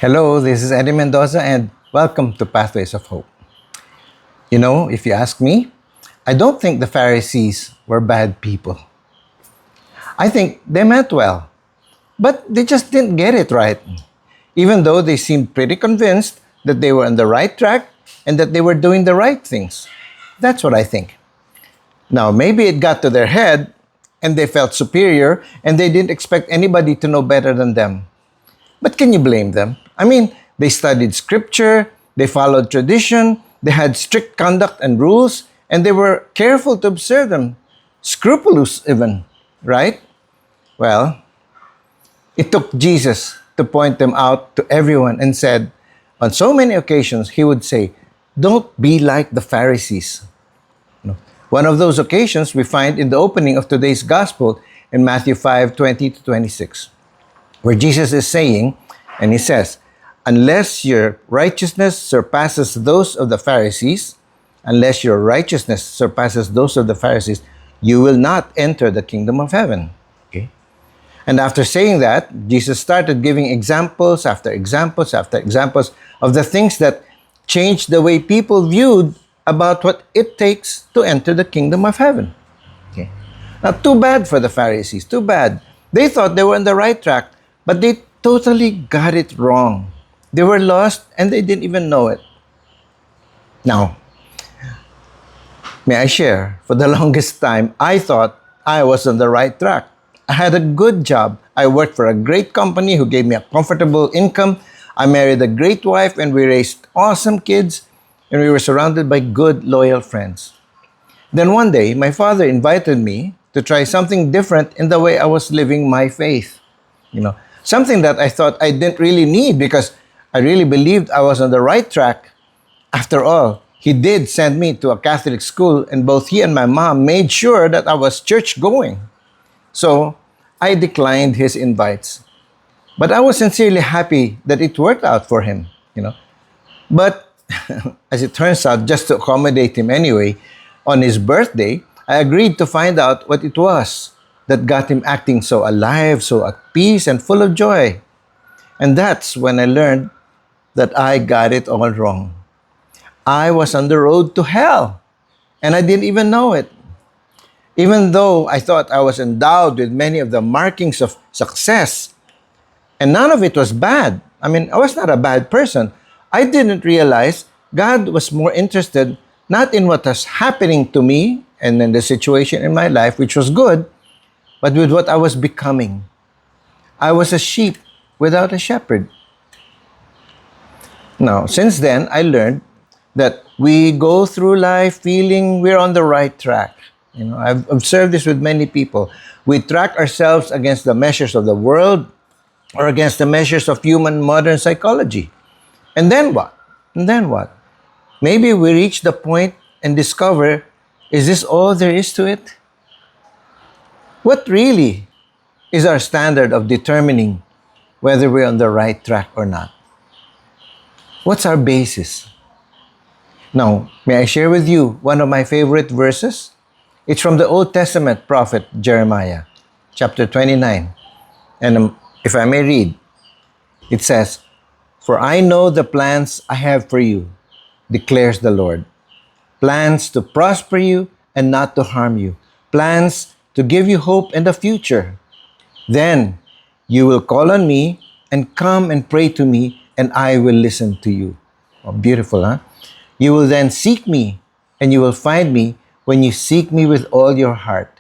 Hello, this is Eddie Mendoza, and welcome to Pathways of Hope. You know, if you ask me, I don't think the Pharisees were bad people. I think they meant well, but they just didn't get it right, even though they seemed pretty convinced that they were on the right track and that they were doing the right things. That's what I think. Now, maybe it got to their head and they felt superior and they didn't expect anybody to know better than them. But can you blame them? I mean, they studied scripture, they followed tradition, they had strict conduct and rules, and they were careful to observe them, scrupulous even, right? Well, it took Jesus to point them out to everyone and said, on so many occasions, he would say, don't be like the Pharisees. One of those occasions we find in the opening of today's gospel in Matthew 5:20-26, where Jesus is saying, and he says, unless your righteousness surpasses those of the Pharisees, you will not enter the kingdom of heaven. Okay? And after saying that, Jesus started giving examples after examples after examples of the things that changed the way people viewed about what it takes to enter the kingdom of heaven. Okay? Now, too bad for the Pharisees, too bad. They thought they were on the right track, but they totally got it wrong. They were lost and they didn't even know it. Now, may I share, for the longest time, I thought I was on the right track. I had a good job. I worked for a great company who gave me a comfortable income. I married a great wife and we raised awesome kids and we were surrounded by good, loyal friends. Then one day, my father invited me to try something different in the way I was living my faith. Something that I thought I didn't really need because I really believed I was on the right track. After all, he did send me to a Catholic school and both he and my mom made sure that I was church going. So I declined his invites. But I was sincerely happy that it worked out for him, But as it turns out, just to accommodate him anyway, on his birthday, I agreed to find out what it was that got him acting so alive, so at peace, and full of joy. And that's when I learned that I got it all wrong. I was on the road to hell, and I didn't even know it. Even though I thought I was endowed with many of the markings of success, and none of it was bad. I was not a bad person. I didn't realize God was more interested not in what was happening to me and in the situation in my life, which was good, but with what I was becoming. I was a sheep without a shepherd. Now, since then, I learned that we go through life feeling we're on the right track. I've observed this with many people. We track ourselves against the measures of the world or against the measures of human modern psychology. And then what? Maybe we reach the point and discover, is this all there is to it? What really is our standard of determining whether we're on the right track or not? What's our basis? Now, may I share with you one of my favorite verses? It's from the Old Testament prophet Jeremiah, chapter 29. And if I may read, it says, for I know the plans I have for you, declares the Lord. Plans to prosper you and not to harm you. Plans to give you hope in the future. Then you will call on me and come and pray to me, and I will listen to you. Oh, beautiful, huh? You will then seek me, and you will find me when you seek me with all your heart.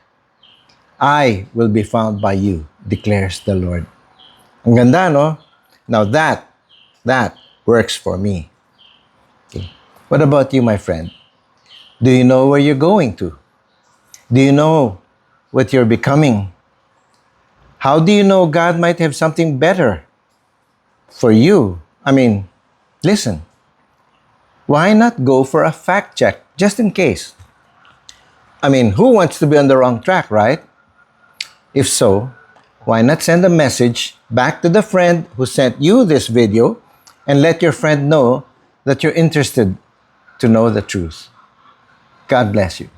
I will be found by you, declares the Lord. Ang ganda, no? Now that works for me. Okay. What about you, my friend? Do you know where you're going to? Do you know what you're becoming? How do you know God might have something better for you? Listen. Why not go for a fact check, just in case? Who wants to be on the wrong track, right? If so, why not send a message back to the friend who sent you this video and let your friend know that you're interested to know the truth. God bless you.